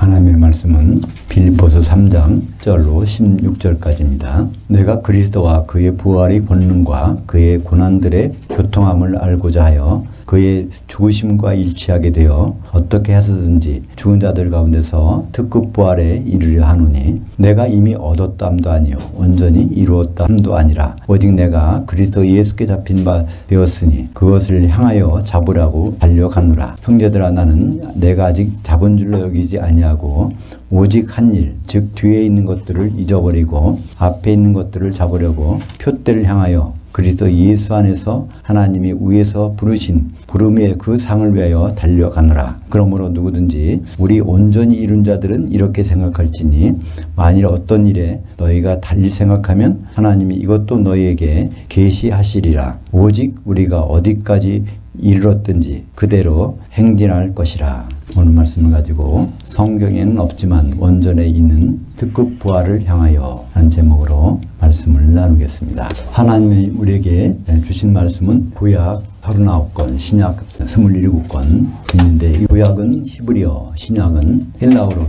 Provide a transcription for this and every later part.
하나님의 말씀은 빌립보서 3장 1절로 16절까지입니다. 내가 그리스도와 그의 부활의 권능과 그의 고난들의 교통함을 알고자 하여 그의 죽으심과 일치하게 되어 어떻게 해서든지 죽은 자들 가운데서 특급 부활에 이르려 하노니 내가 이미 얻었담도 아니요 온전히 이루었담도 아니라 오직 내가 그리스도 예수께 잡힌 바 되었으니 그것을 향하여 잡으라고 달려가노라. 형제들아, 나는 내가 아직 잡은 줄로 여기지 아니하고 오직 한 일, 즉 뒤에 있는 것들을 잊어버리고 앞에 있는 것들을 잡으려고 표대를 향하여 그리스도 예수 안에서 하나님이 위에서 부르신 부름의 그 상을 위하여 달려가노라. 그러므로 누구든지 우리 온전히 이룬 자들은 이렇게 생각할지니 만일 어떤 일에 너희가 달리 생각하면 하나님이 이것도 너희에게 계시하시리라. 오직 우리가 어디까지 이르렀든지 그대로 행진할 것이라. 오늘 말씀을 가지고 성경에는 없지만 원전에 있는 특급 부활을 향하여 하는 제목으로 말씀을 나누겠습니다. 하나님이 우리에게 주신 말씀은 구약 39권, 신약 27권 있는데 이 구약은 히브리어, 신약은 헬라어로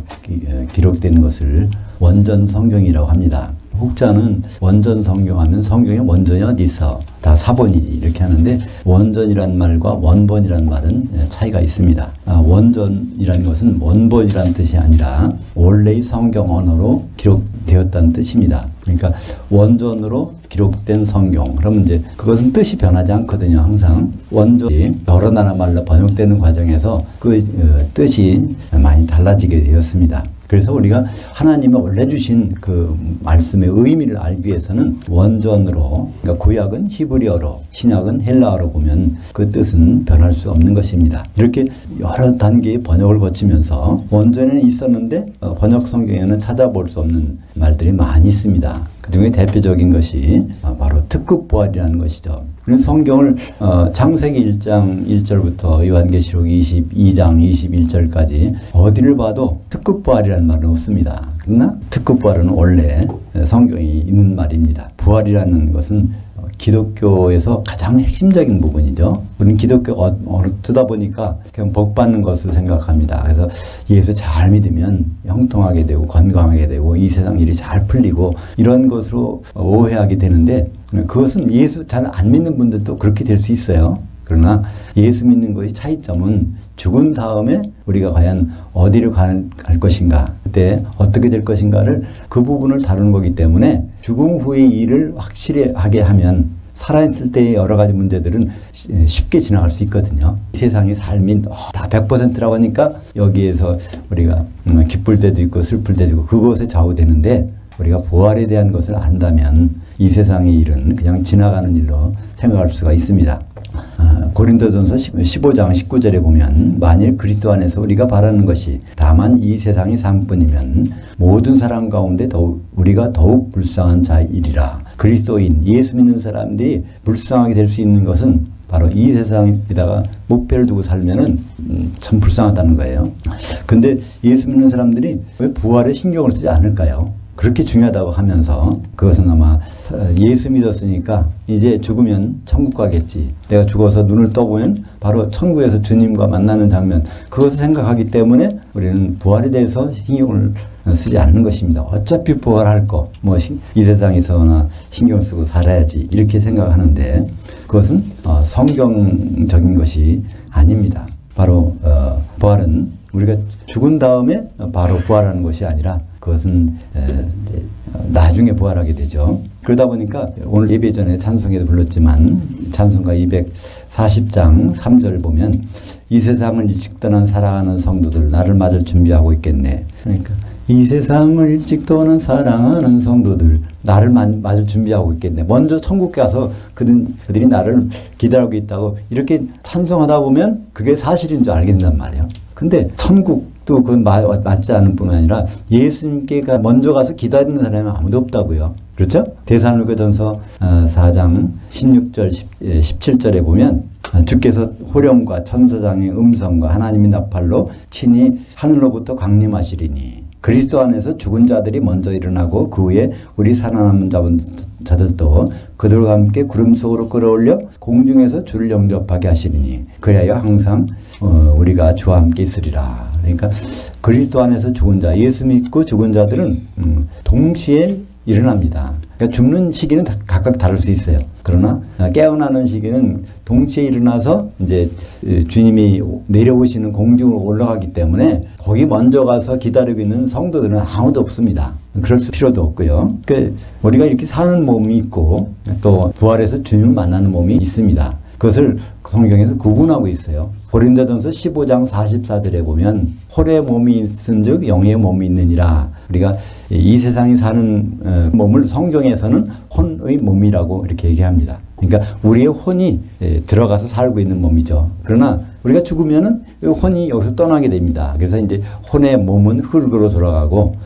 기록된 것을 원전 성경이라고 합니다. 혹자는 원전 성경하면 성경의 원전이 어디 있어? 다 사본이지 이렇게 하는데 원전이란 말과 원본이란 말은 차이가 있습니다. 원전이라는 것은 원본이란 뜻이 아니라 원래의 성경 언어로 기록되었다는 뜻입니다. 그러니까 원전으로 기록된 성경. 그러면 이제 그것은 뜻이 변하지 않거든요. 항상 원전이 여러 나라 말로 번역되는 과정에서 그 뜻이 많이 달라지게 되었습니다. 그래서 우리가 하나님이 원래 주신 그 말씀의 의미를 알기 위해서는 원전으로, 그러니까 구약은 히브리어로, 신약은 헬라어로 보면 그 뜻은 변할 수 없는 것입니다. 이렇게 여러 단계의 번역을 거치면서 원전에는 있었는데 번역 성경에는 찾아볼 수 없는 말들이 많이 있습니다. 그 중에 대표적인 것이 바로 특급 부활이라는 것이죠. 그래서 성경을 창세기 1장 1절부터 요한계시록 22장 21절까지 어디를 봐도 특급 부활이라는 말은 없습니다. 그러나 특급 부활은 원래 성경에 있는 말입니다. 부활이라는 것은 기독교에서 가장 핵심적인 부분이죠. 우리는 기독교가 어르다 보니까 그냥 복 받는 것을 생각합니다. 그래서 예수 잘 믿으면 형통하게 되고 건강하게 되고 이 세상 일이 잘 풀리고 이런 것으로 오해하게 되는데 그것은 예수 잘 안 믿는 분들도 그렇게 될 수 있어요. 그러나 예수 믿는 것의 차이점은 죽은 다음에 우리가 과연 어디로 갈 것인가, 그때 어떻게 될 것인가를 그 부분을 다루는 거기 때문에 죽음 후의 일을 확실히 하게 하면 살아있을 때의 여러 가지 문제들은 쉽게 지나갈 수 있거든요. 세상의 삶이 다 100%라고 하니까 여기에서 우리가 기쁠 때도 있고 슬플 때도 있고 그것에 좌우되는데 우리가 부활에 대한 것을 안다면 이 세상의 일은 그냥 지나가는 일로 생각할 수가 있습니다. 고린도전서 15장 19절에 보면 만일 그리스도 안에서 우리가 바라는 것이 다만 이 세상의 삶뿐이면 모든 사람 가운데 우리가 더욱 불쌍한 자이리라. 그리스도인 예수 믿는 사람들이 불쌍하게 될 수 있는 것은 바로 이 세상에다가 목표를 두고 살면은 참 불쌍하다는 거예요. 근데 예수 믿는 사람들이 왜 부활에 신경을 쓰지 않을까요? 그렇게 중요하다고 하면서 그것은 아마 예수 믿었으니까 이제 죽으면 천국 가겠지. 내가 죽어서 눈을 떠보면 바로 천국에서 주님과 만나는 장면, 그것을 생각하기 때문에 우리는 부활에 대해서 신경을 쓰지 않는 것입니다. 어차피 부활할 거, 이 세상에서나 신경 쓰고 살아야지 이렇게 생각하는데 그것은 성경적인 것이 아닙니다. 바로 부활은 우리가 죽은 다음에 바로 부활하는 것이 아니라 그것은 이제 나중에 부활하게 되죠. 그러다 보니까 오늘 예배 전에 찬송에도 불렀지만 찬송가 240장 3절 보면 이 세상을 일찍 떠난 사랑하는 성도들 나를 맞을 준비하고 있겠네. 그러니까 이 세상을 일찍 떠난 사랑하는 성도들 나를 맞을 준비하고 있겠네. 먼저 천국 가서 그들이 나를 기다리고 있다고 이렇게 찬송하다 보면 그게 사실인 줄 알게 된단 말이에요. 근데 천국도 그건 맞지 않은 뿐 아니라 예수님께 먼저 가서 기다리는 사람이 아무도 없다고요. 그렇죠? 데살로니가전서 4장 16절 17절에 보면 주께서 호령과 천사장의 음성과 하나님의 나팔로 친히 하늘로부터 강림하시리니 그리스도 안에서 죽은 자들이 먼저 일어나고 그 후에 우리 살아남은 자들도 그들과 함께 구름 속으로 끌어올려 공중에서 주를 영접하게 하시리니 그리하여 항상 우리가 주와 함께 있으리라. 그러니까 그리스도 안에서 죽은 자, 예수 믿고 죽은 자들은 동시에 일어납니다. 그러니까 죽는 시기는 각각 다를 수 있어요. 그러나 깨어나는 시기는 동시에 일어나서 이제 주님이 내려오시는 공중으로 올라가기 때문에 거기 먼저 가서 기다리고 있는 성도들은 아무도 없습니다. 그럴 필요도 없고요. 그러니까 우리가 이렇게 사는 몸이 있고 또 부활해서 주님을 만나는 몸이 있습니다. 그것을 성경에서 구분하고 있어요. 고린도전서 15장 44절에 보면 홀의 몸이 있은즉 영의 몸이 있느니라. 우리가 이 세상에 사는 몸을 성경에서는 혼의 몸이라고 이렇게 얘기합니다. 그러니까 우리의 혼이 들어가서 살고 있는 몸이죠. 그러나 우리가 죽으면은 혼이 여기서 떠나게 됩니다. 그래서 이제 혼의 몸은 흙으로 돌아가고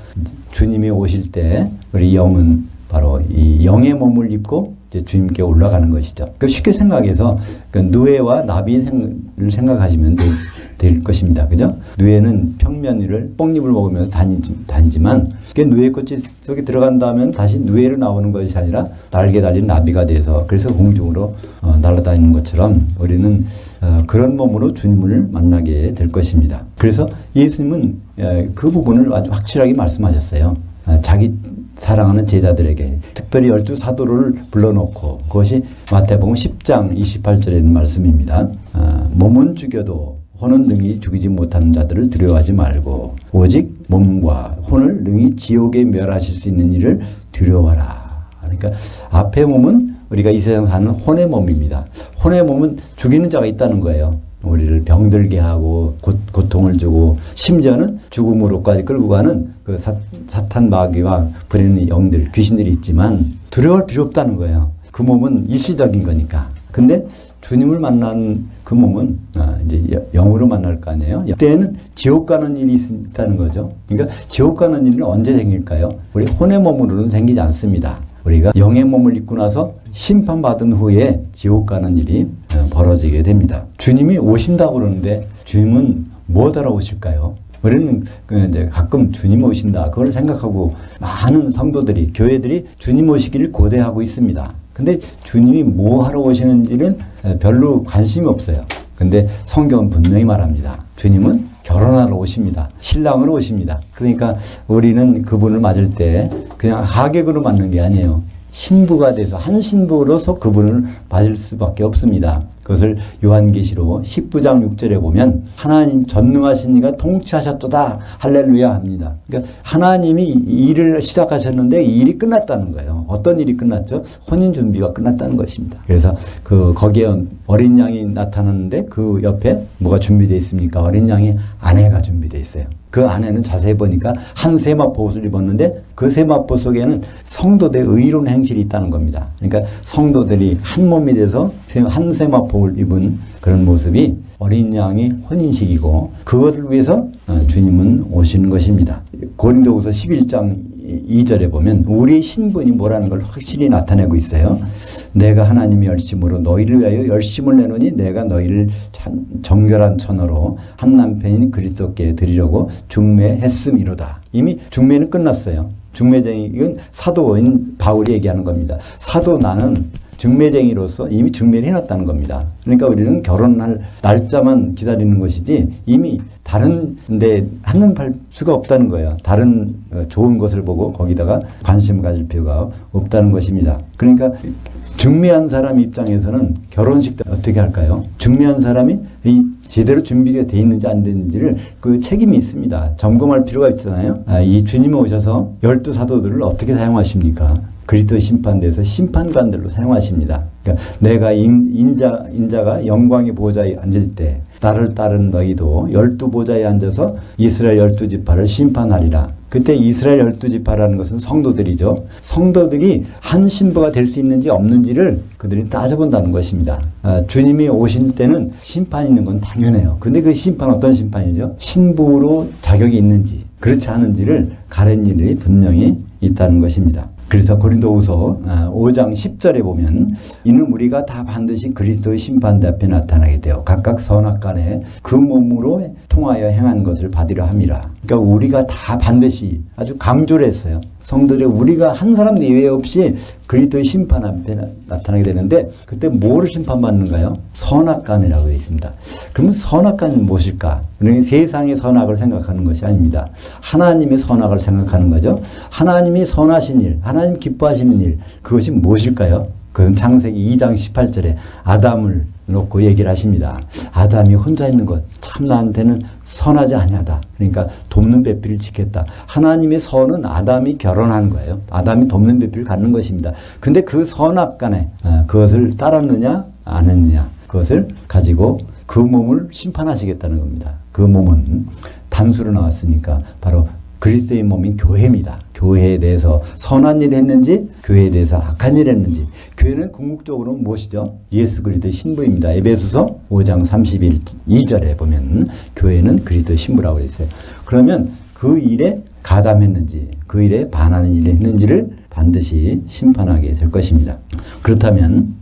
주님이 오실 때 우리 영은 바로 이 영의 몸을 입고 이제 주님께 올라가는 것이죠. 그 쉽게 생각해서 그 누에와 나비를 생각하시면 될 것입니다. 그죠? 누에는 평면 위를 뽕잎을 먹으면서 다니지만 누에 꽃이 속에 들어간다면 다시 누에로 나오는 것이 아니라 날개 달린 나비가 돼서 그래서 공중으로 날아다니는 것처럼 우리는 그런 몸으로 주님을 만나게 될 것입니다. 그래서 예수님은 그 부분을 아주 확실하게 말씀하셨어요. 자기 사랑하는 제자들에게 특별히 12사도를 불러놓고 그것이 마태복음 10장 28절에 있는 말씀입니다. 몸은 죽여도 혼은 능히 죽이지 못하는 자들을 두려워하지 말고 오직 몸과 혼을 능히 지옥에 멸하실 수 있는 일을 두려워하라. 그러니까 앞의 몸은 우리가 이 세상 사는 혼의 몸입니다. 혼의 몸은 죽이는 자가 있다는 거예요. 우리를 병들게 하고 고통을 주고 심지어는 죽음으로까지 끌고 가는 그 사탄 마귀와 불의의 영들, 귀신들이 있지만 두려워할 필요 없다는 거예요. 그 몸은 일시적인 거니까. 근데 주님을 만난 그 몸은 이제 영으로 만날 거 아니에요. 그때는 지옥 가는 일이 있다는 거죠. 그러니까 지옥 가는 일은 언제 생길까요? 우리 혼의 몸으로는 생기지 않습니다. 우리가 영의 몸을 입고 나서 심판받은 후에 지옥 가는 일이 벌어지게 됩니다. 주님이 오신다고 그러는데 주님은 뭐하러 오실까요? 우리는 이제 가끔 주님 오신다 그걸 생각하고 많은 성도들이 교회들이 주님 오시기를 고대하고 있습니다. 근데 주님이 뭐하러 오시는지는 별로 관심이 없어요. 근데 성경은 분명히 말합니다. 주님은 결혼하러 오십니다. 신랑으로 오십니다. 그러니까 우리는 그분을 맞을 때 그냥 하객으로 맞는 게 아니에요. 신부가 돼서 한 신부로서 그분을 맞을 수밖에 없습니다. 그것을 요한계시록 19장 6절에 보면 하나님 전능하신 이가 통치하셨도다 할렐루야 합니다. 그러니까 하나님이 일을 시작하셨는데 이 일이 끝났다는 거예요. 어떤 일이 끝났죠? 혼인 준비가 끝났다는 것입니다. 그래서 거기에 어린 양이 나타났는데 그 옆에 뭐가 준비되어 있습니까? 어린 양의 아내가 준비되어 있어요. 그 안에는 자세히 보니까 한 세마포 옷을 입었는데 그 세마포 속에는 성도들의 의로운 행실이 있다는 겁니다. 그러니까 성도들이 한 몸이 돼서 한 세마포를 입은 그런 모습이 어린 양의 혼인식이고 그것을 위해서 주님은 오시는 것입니다. 고린도후서 11장 2절에 보면 우리의 신분이 뭐라는 걸 확실히 나타내고 있어요. 내가 하나님의 열심으로 너희를 위하여 열심을 내노니 내가 너희를 정결한 처녀로 한 남편인 그리스도께 드리려고 중매했음이로다. 이미 중매는 끝났어요. 중매쟁이 이건 사도인 바울이 얘기하는 겁니다. 사도 나는 중매쟁이로서 이미 중매를 해놨다는 겁니다. 그러니까 우리는 결혼할 날짜만 기다리는 것이지 이미 다른 데 한눈 팔 수가 없다는 거예요. 다른 좋은 것을 보고 거기다가 관심을 가질 필요가 없다는 것입니다. 그러니까 중매한 사람 입장에서는 결혼식 때 어떻게 할까요? 중매한 사람이 제대로 준비가 돼 있는지 안 되는지를 그 책임이 있습니다. 점검할 필요가 있잖아요. 이 주님이 오셔서 12사도들을 어떻게 사용하십니까? 그리스도 심판대에서 심판관들로 사용하십니다. 그러니까 내가 인자가 영광의 보좌에 앉을 때 나를 따른 너희도 12보좌에 앉아서 이스라엘 12지파를 심판하리라. 그때 이스라엘 12지파라는 것은 성도들이죠. 성도들이 한 신부가 될 수 있는지 없는지를 그들이 따져본다는 것입니다. 주님이 오실 때는 심판이 있는 건 당연해요. 근데 그 심판 어떤 심판이죠? 신부로 자격이 있는지 그렇지 않은지를 가리는 일이 분명히 있다는 것입니다. 그래서 고린도후서 5장 10절에 보면 이는 우리가 다 반드시 그리스도의 심판대 앞에 나타나게 되어 각각 선악간에 그 몸으로 통하여 행한 것을 받으려 함이라. 그러니까 우리가 다 반드시 아주 강조를 했어요. 성도들이 우리가 한 사람 예외 없이 그리스도의 심판 앞에 나타나게 되는데 그때 뭐를 심판받는가요? 선악간이라고 되어 있습니다. 그러면 선악간은 무엇일까? 우리는 세상의 선악을 생각하는 것이 아닙니다. 하나님의 선악을 생각하는 거죠. 하나님이 선하신 일, 하나님 기뻐하시는 일, 그것이 무엇일까요? 그건 창세기 2장 18절에 아담을 놓고 얘기를 하십니다. 아담이 혼자 있는 것 참 나한테는 선하지 아니하다. 그러니까 돕는 배필을 지켰다. 하나님의 선은 아담이 결혼한 거예요. 아담이 돕는 배필을 갖는 것입니다. 근데 그 선악간에 그것을 따랐느냐 안 했느냐 그것을 가지고 그 몸을 심판하시겠다는 겁니다. 그 몸은 단수로 나왔으니까 바로 그리스도의 몸인 교회입니다. 교회에 대해서 선한 일을 했는지 교회에 대해서 악한 일을 했는지 교회는 궁극적으로 무엇이죠? 예수 그리스도의 신부입니다. 에베소서 5장 32절에 보면 교회는 그리스도의 신부라고 했어요. 그러면 그 일에 가담했는지 그 일에 반하는 일을 했는지를 반드시 심판하게 될 것입니다. 그렇다면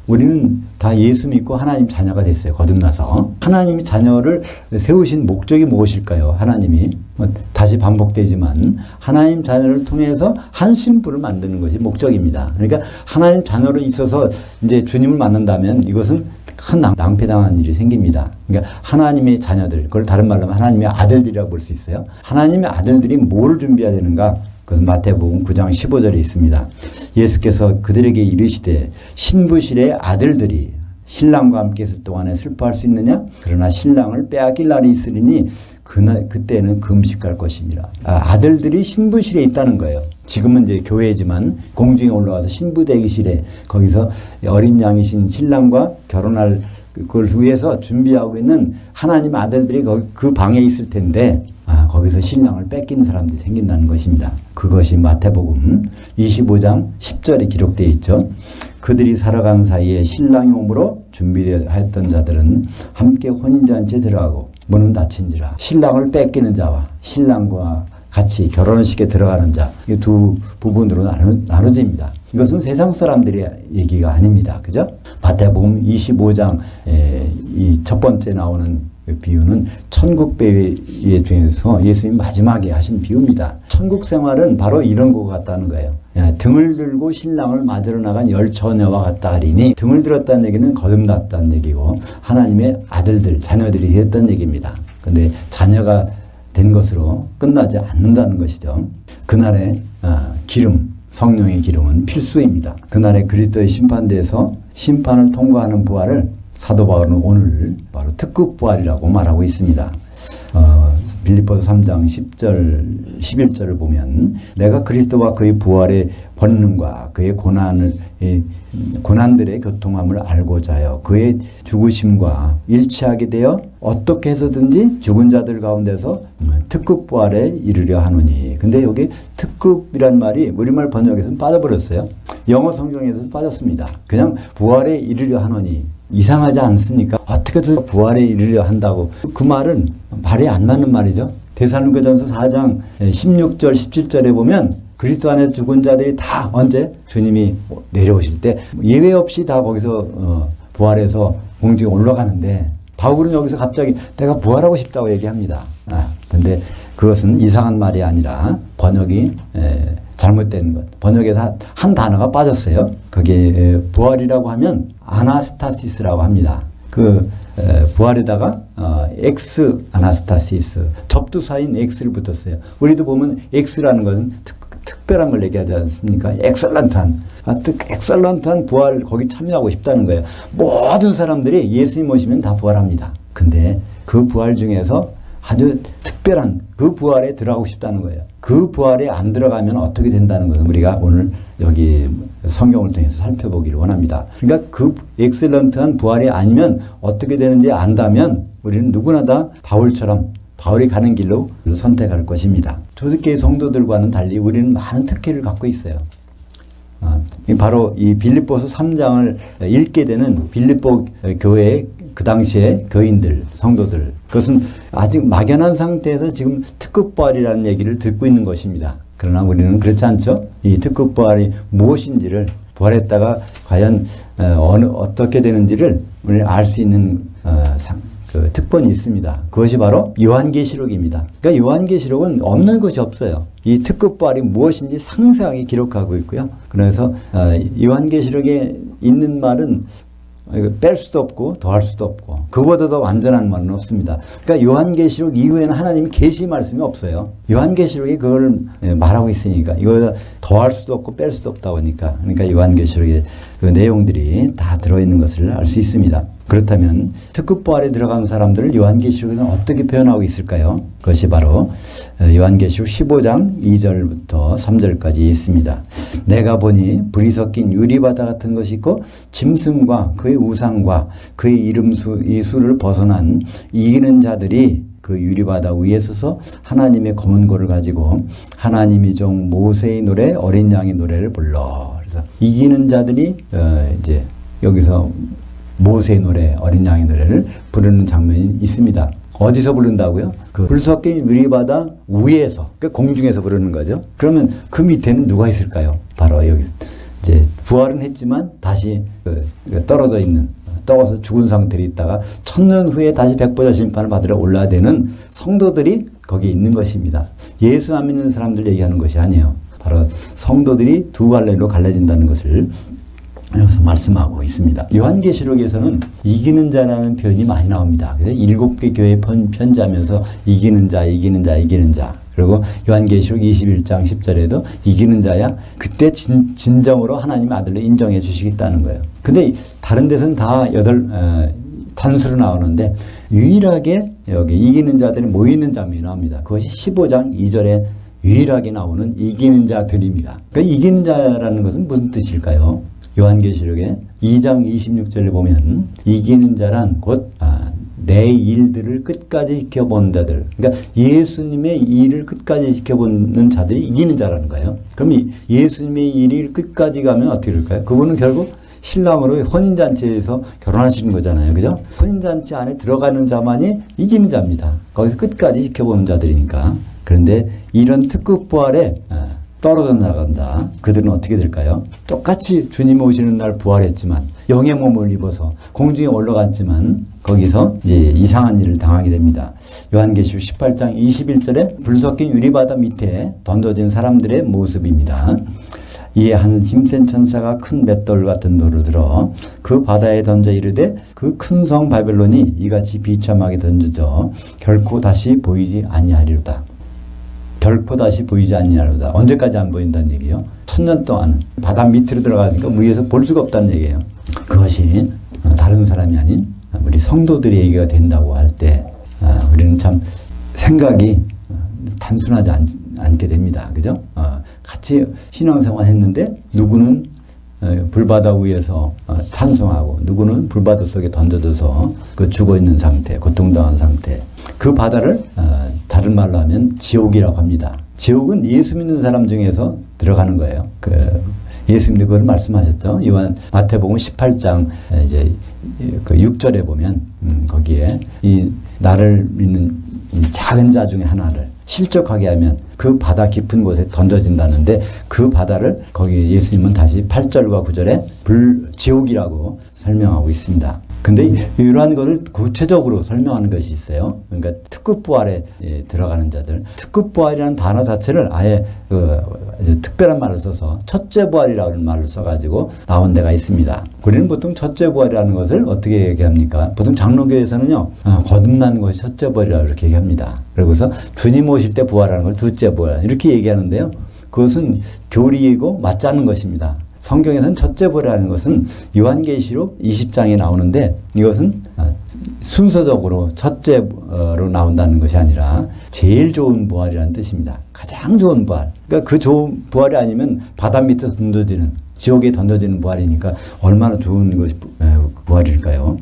우리는 다 예수 믿고 하나님 자녀가 됐어요. 거듭나서. 하나님이 자녀를 세우신 목적이 무엇일까요? 하나님이 다시 반복되지만 하나님 자녀를 통해서 한 신부를 만드는 것이 목적입니다. 그러니까 하나님 자녀로 있어서 이제 주님을 만난다면 이것은 큰 낭패당한 일이 생깁니다. 그러니까 하나님의 자녀들, 그걸 다른 말로 하면 하나님의 아들들이라고 볼 수 있어요. 하나님의 아들들이 뭐를 준비해야 되는가? 그것은 마태복음 9장 15절에 있습니다. 예수께서 그들에게 이르시되 신부실의 아들들이 신랑과 함께 있을 동안에 슬퍼할 수 있느냐? 그러나 신랑을 빼앗길 날이 있으리니 그때는 금식할 것이니라. 아들들이 신부실에 있다는 거예요. 지금은 이제 교회지만 공중에 올라와서 신부 대기실에 거기서 어린 양이신 신랑과 결혼할 그걸 위해서 준비하고 있는 하나님 아들들이 그 방에 있을 텐데 거기서 신랑을 뺏기는 사람들이 생긴다는 것입니다. 그것이 마태복음 25장 10절에 기록되어 있죠. 그들이 살아간 사이에 신랑이 오므로 준비하였던 자들은 함께 혼인잔치에 들어가고 문은 닫힌지라. 신랑을 뺏기는 자와 신랑과 같이 결혼식에 들어가는 자, 이 두 부분으로 나눠집니다. 이것은 세상 사람들의 얘기가 아닙니다. 그죠? 마태복음 25장 이 첫 번째 나오는 비유는 천국 배회 중에서 예수님 마지막에 하신 비유입니다. 천국 생활은 바로 이런 것 같다는 거예요. 등을 들고 신랑을 맞으러 나간 열 처녀와 같다 하리니 등을 들었다는 얘기는 거듭났다는 얘기고 하나님의 아들들, 자녀들이 됐다는 얘기입니다. 그런데 자녀가 된 것으로 끝나지 않는다는 것이죠. 그날의 기름, 성령의 기름은 필수입니다. 그날의 그리스도의 심판대에서 심판을 통과하는 부활을 사도 바울은 오늘 바로 특급 부활이라고 말하고 있습니다. 빌립보서 3장 10절, 11절을 보면 내가 그리스도와 그의 부활의 권능과 그의 고난들의 교통함을 알고자 하여 그의 죽으심과 일치하게 되어 어떻게 해서든지 죽은 자들 가운데서 특급 부활에 이르려 하노니. 근데 여기 특급이란 말이 우리말 번역에서는 빠져버렸어요. 영어 성경에서도 빠졌습니다. 그냥 부활에 이르려 하노니. 이상하지 않습니까? 어떻게 해서 부활에 이르려 한다고. 그 말은 말이 안 맞는 말이죠. 데살로니가전서 4장 16절 17절에 보면 그리스도 안에서 죽은 자들이 다 언제 주님이 내려오실 때 예외 없이 다 거기서 부활해서 공중에 올라가는데 바울은 여기서 갑자기 내가 부활하고 싶다고 얘기합니다. 근데 그것은 이상한 말이 아니라 번역이 잘못된 것. 번역에서 한 단어가 빠졌어요. 거기에 부활이라고 하면 아나스타시스라고 합니다. 부활에다가 엑스 아나스타시스 접두사인 엑스를 붙였어요. 우리도 보면 엑스라는 것은 특별한 걸 얘기하지 않습니까? 엑설런트한 부활 거기 참여하고 싶다는 거예요. 모든 사람들이 예수님 오시면 다 부활합니다. 근데 그 부활 중에서 아주 특별한 그 부활에 들어가고 싶다는 거예요. 그 부활에 안 들어가면 어떻게 된다는 것은 우리가 오늘 여기 성경을 통해서 살펴보기를 원합니다. 그러니까 그 엑셀런트한 부활이 아니면 어떻게 되는지 안다면 우리는 누구나 다 바울처럼 바울이 가는 길로 선택할 것입니다. 초대교회 성도들과는 달리 우리는 많은 특기를 갖고 있어요. 바로 이 빌립보서 3장을 읽게 되는 빌립보 교회의 그 당시에 교인들, 성도들, 그것은 아직 막연한 상태에서 지금 특급부활이라는 얘기를 듣고 있는 것입니다. 그러나 우리는 그렇지 않죠. 이 특급부활이 무엇인지를 부활했다가 과연 어떻게 되는지를 우리는 알 수 있는 그 특권이 있습니다. 그것이 바로 요한계시록입니다. 그러니까 요한계시록은 없는 것이 없어요. 이 특급 부활이 무엇인지 상세하게 기록하고 있고요. 그래서 요한계시록에 있는 말은 뺄 수도 없고 더할 수도 없고 그보다 더 완전한 말은 없습니다. 그러니까 요한계시록 이후에는 하나님이 계시 말씀이 없어요. 요한계시록이 그걸 말하고 있으니까 이거보다 더할 수도 없고 뺄 수도 없다 보니까 그러니까 요한계시록의 그 내용들이 다 들어있는 것을 알 수 있습니다. 그렇다면 특급 부활에 들어간 사람들을 요한계시록에는 어떻게 표현하고 있을까요? 그것이 바로 요한계시록 15장 2절부터 3절까지 있습니다. 내가 보니 불이 섞인 유리바다 같은 것이 있고 짐승과 그의 우상과 그의 이 수를 벗어난 이기는 자들이 그 유리바다 위에 서서 하나님의 검은 고를 가지고 하나님의 종 모세의 노래 어린 양의 노래를 불러. 그래서 이기는 자들이 이제 여기서 모세의 노래, 어린 양의 노래를 부르는 장면이 있습니다. 어디서 부른다고요? 그 불 섞인 유리바다 위에서, 그러니까 공중에서 부르는 거죠. 그러면 그 밑에는 누가 있을까요? 바로 여기 이제 부활은 했지만 다시 떨어져 죽은 상태로 있다가 1000년 후에 다시 백보자 심판을 받으러 올라야 되는 성도들이 거기에 있는 것입니다. 예수 안 믿는 사람들 얘기하는 것이 아니에요. 바로 성도들이 두 갈래로 갈라진다는 것을 여기서 말씀하고 있습니다. 요한계시록에서는 이기는 자라는 표현이 많이 나옵니다. 그래서 7개 교회에 편지하면서 이기는 자. 그리고 요한계시록 21장 10절에도 이기는 자야 그때 진정으로 하나님의 아들로 인정해 주시겠다는 거예요. 근데 다른 데서는 다 단수로 나오는데 유일하게 여기 이기는 자들이 모이는 장면이 나옵니다. 그것이 15장 2절에 유일하게 나오는 이기는 자들입니다. 그러니까 이기는 자라는 것은 무슨 뜻일까요? 요한계시록에 2장 26절에 보면 이기는 자란 곧 내 일들을 끝까지 지켜보는 자들. 그러니까 예수님의 일을 끝까지 지켜보는 자들이 이기는 자라는 거예요. 그럼 예수님의 일이 끝까지 가면 어떻게 될까요? 그분은 결국 신랑으로 혼인잔치에서 결혼하시는 거잖아요. 그죠? 혼인잔치 안에 들어가는 자만이 이기는 자입니다. 거기서 끝까지 지켜보는 자들이니까. 그런데 이런 특급 부활에 떨어져 나간 자, 그들은 어떻게 될까요? 똑같이 주님 오시는 날 부활했지만 영의 몸을 입어서 공중에 올라갔지만 거기서 이제 이상한 일을 당하게 됩니다. 요한계시록 18장 21절에 불 섞인 유리바다 밑에 던져진 사람들의 모습입니다. 이에 한 힘센 천사가 큰 맷돌 같은 돌을 들어 그 바다에 던져 이르되 그 큰 성 바벨론이 이같이 비참하게 던져져 결코 다시 보이지 아니하리로다. 결코 다시 보이지 아니하리로다. 언제까지 안 보인다는 얘기예요? 1000년 동안 바다 밑으로 들어가니까 위에서 볼 수가 없다는 얘기예요. 그것이 다른 사람이 아닌 우리 성도들의 얘기가 된다고 할 때 우리는 참 생각이 단순하지 않게 됩니다. 그죠? 같이 신앙생활 했는데 누구는 불바다 위에서 찬송하고 누구는 불바다 속에 던져져서 그 죽어있는 상태, 고통당한 상태. 그 바다를 다른 말로 하면 지옥이라고 합니다. 지옥은 예수 믿는 사람 중에서 들어가는 거예요. 예수님도 그걸 말씀하셨죠. 마태복음 18장 이제 그 6절에 보면 거기에 이 나를 믿는 이 작은 자 중에 하나를 실족하게 하면 그 바다 깊은 곳에 던져진다는데 그 바다를 거기 예수님은 다시 8절과 9절에 지옥이라고 설명하고 있습니다. 근데 이러한 것을 구체적으로 설명하는 것이 있어요. 그러니까 특급 부활에 들어가는 자들. 특급 부활이라는 단어 자체를 아예 특별한 말을 써서 첫째 부활이라는 말을 써가지고 나온 데가 있습니다. 우리는 보통 첫째 부활이라는 것을 어떻게 얘기합니까? 보통 장로교에서는요, 거듭난 것이 첫째 부활이라고 이렇게 얘기합니다. 그러고서 주님 오실 때 부활하는 걸 둘째 부활 이렇게 얘기하는데요. 그것은 교리이고 맞지 않는 것입니다. 성경에서는 첫째 부활이라는 것은 요한계시록 20장에 나오는데 이것은 순서적으로 첫째로 나온다는 것이 아니라 제일 좋은 부활이라는 뜻입니다. 가장 좋은 부활. 그러니까 그 좋은 부활이 아니면 바다 밑에 던져지는 지옥에 던져지는 부활이니까 얼마나 좋은 것이 부활일까요?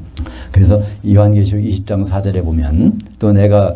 그래서 요한계시록 20장 4절에 보면 또 내가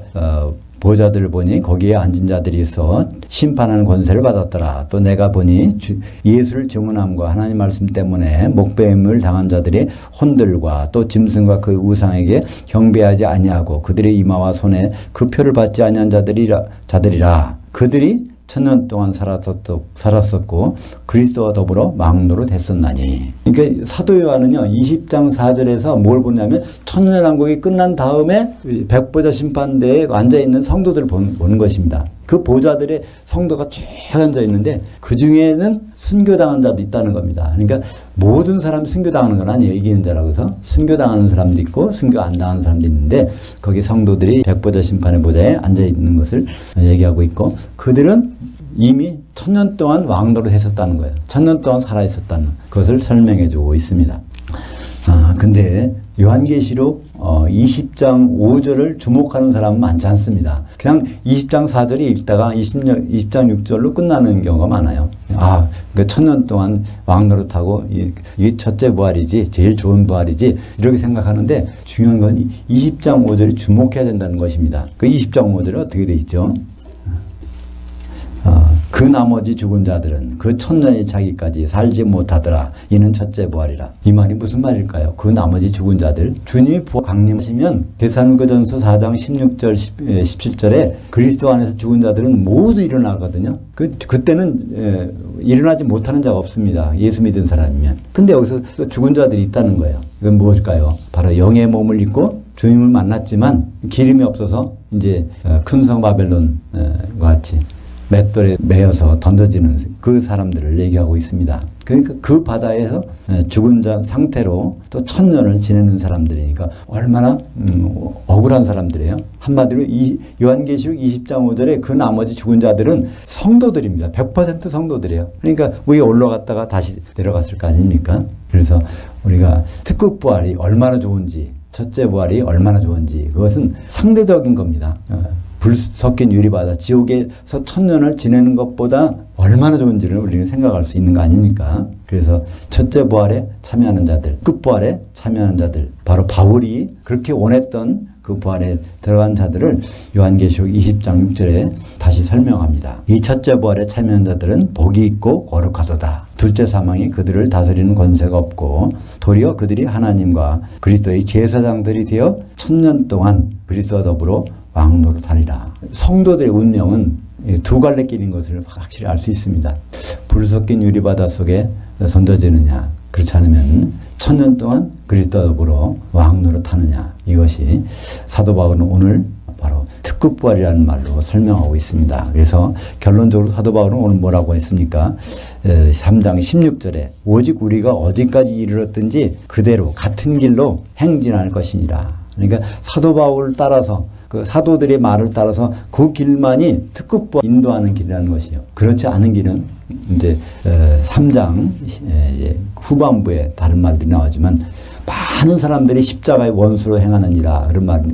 보좌들을 보니 거기에 앉은 자들이 있어 심판하는 권세를 받았더라. 또 내가 보니 예수를 증언함과 하나님 말씀 때문에 목배임을 당한 자들이 혼들과 또 짐승과 그 우상에게 경배하지 아니하고 그들의 이마와 손에 그 표를 받지 아니한 자들이라. 그들이 천년 동안 살았었고 그리스도와 더불어 왕노로 됐었나니. 그러니까 사도 요한은요 20장 4절에서 뭘 보냐면 천년왕국이 끝난 다음에 백보자 심판대에 앉아있는 성도들을 보는 것입니다. 그 보좌들의 성도가 쭉 앉아 있는데 그 중에는 순교당한 자도 있다는 겁니다. 그러니까 모든 사람이 순교당하는 건 아니에요. 이기는 자라고 해서 순교당하는 사람도 있고 순교 안 당하는 사람도 있는데 거기 성도들이 백보자 심판의 보좌에 앉아 있는 것을 얘기하고 있고 그들은 이미 천년 동안 왕노를 했었다는 거예요. 천년 동안 살아 있었다는 것을 설명해 주고 있습니다. 근데 요한계시록 20장 5절을 주목하는 사람은 많지 않습니다. 그냥 20장 4절이 읽다가 20장 6절로 끝나는 경우가 많아요. 그러니까 천년 동안 왕노릇하고 이게 첫째 부활이지 제일 좋은 부활이지 이렇게 생각하는데 중요한 건 20장 5절이 주목해야 된다는 것입니다. 그 20장 5절은 어떻게 돼 있죠? 그 나머지 죽은 자들은 그 천년이 차기까지 살지 못하더라. 이는 첫째 부활이라. 이 말이 무슨 말일까요? 그 나머지 죽은 자들. 주님이 강림하시면 데살로니가전서 4장 16절 17절에 그리스도 안에서 죽은 자들은 모두 일어나거든요. 그때는 일어나지 못하는 자가 없습니다. 예수 믿은 사람이면. 근데 여기서 죽은 자들이 있다는 거예요. 이건 무엇일까요? 바로 영의 몸을 입고 주님을 만났지만 기름이 없어서 이제 큰 성 바벨론과 같이 맷돌에 매여서 던져지는 그 사람들을 얘기하고 있습니다. 그러니까 그 바다에서 죽은 자 상태로 또 천년을 지내는 사람들이니까 얼마나 억울한 사람들이에요. 한마디로 요한계시록 20장 5절에 그 나머지 죽은 자들은 성도들입니다. 100% 성도들이에요. 그러니까 위에 올라갔다가 다시 내려갔을 거 아닙니까? 그래서 우리가 특급 부활이 얼마나 좋은지 첫째 부활이 얼마나 좋은지 그것은 상대적인 겁니다. 불 섞인 유리바다 지옥에서 천년을 지내는 것보다 얼마나 좋은지를 우리는 생각할 수 있는 거 아닙니까? 그래서 첫째 부활에 참여하는 자들, 끝부활에 참여하는 자들, 바로 바울이 그렇게 원했던 그 부활에 들어간 자들을 요한계시록 20장 6절에 다시 설명합니다. 이 첫째 부활에 참여한 자들은 복이 있고 거룩하도다. 둘째 사망이 그들을 다스리는 권세가 없고 도리어 그들이 하나님과 그리스도의 제사장들이 되어 천년 동안 그리스도와 더불어 왕노릇 하리라. 성도들의 운명은 두 갈래 길인 것을 확실히 알 수 있습니다. 불 섞인 유리바다 속에 던져지느냐 그렇지 않으면 천년 동안 그리스도와 더불어 왕노릇 하느냐 이것이 사도 바울은 오늘 바로 특급 부활이라는 말로 설명하고 있습니다. 그래서 결론적으로 사도 바울은 오늘 뭐라고 했습니까? 3장 16절에 오직 우리가 어디까지 이르렀든지 그대로 같은 길로 행진할 것이니라. 그러니까 사도 바울을 따라서 그 사도들의 말을 따라서 그 길만이 특급부 인도하는 길이라는 것이요. 그렇지 않은 길은 이제 3장 후반부에 다른 말들이 나오지만 많은 사람들이 십자가의 원수로 행하느니라 그런 말이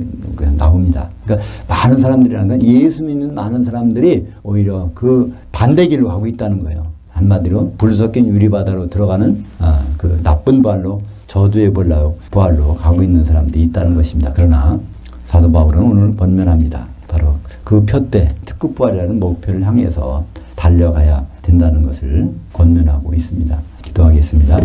나옵니다. 그러니까 많은 사람들이라는 건 예수 믿는 많은 사람들이 오히려 그 반대 길로 가고 있다는 거예요. 한마디로 불 섞인 유리바다로 들어가는 그 나쁜 부활로 저주의 부활로 가고 있는 사람들이 있다는 것입니다. 그러나 사도 바울은 오늘 번면합니다. 바로 그 표대 특급 부활이라는 목표를 향해서 달려가야 된다는 것을 권면하고 있습니다. 기도하겠습니다.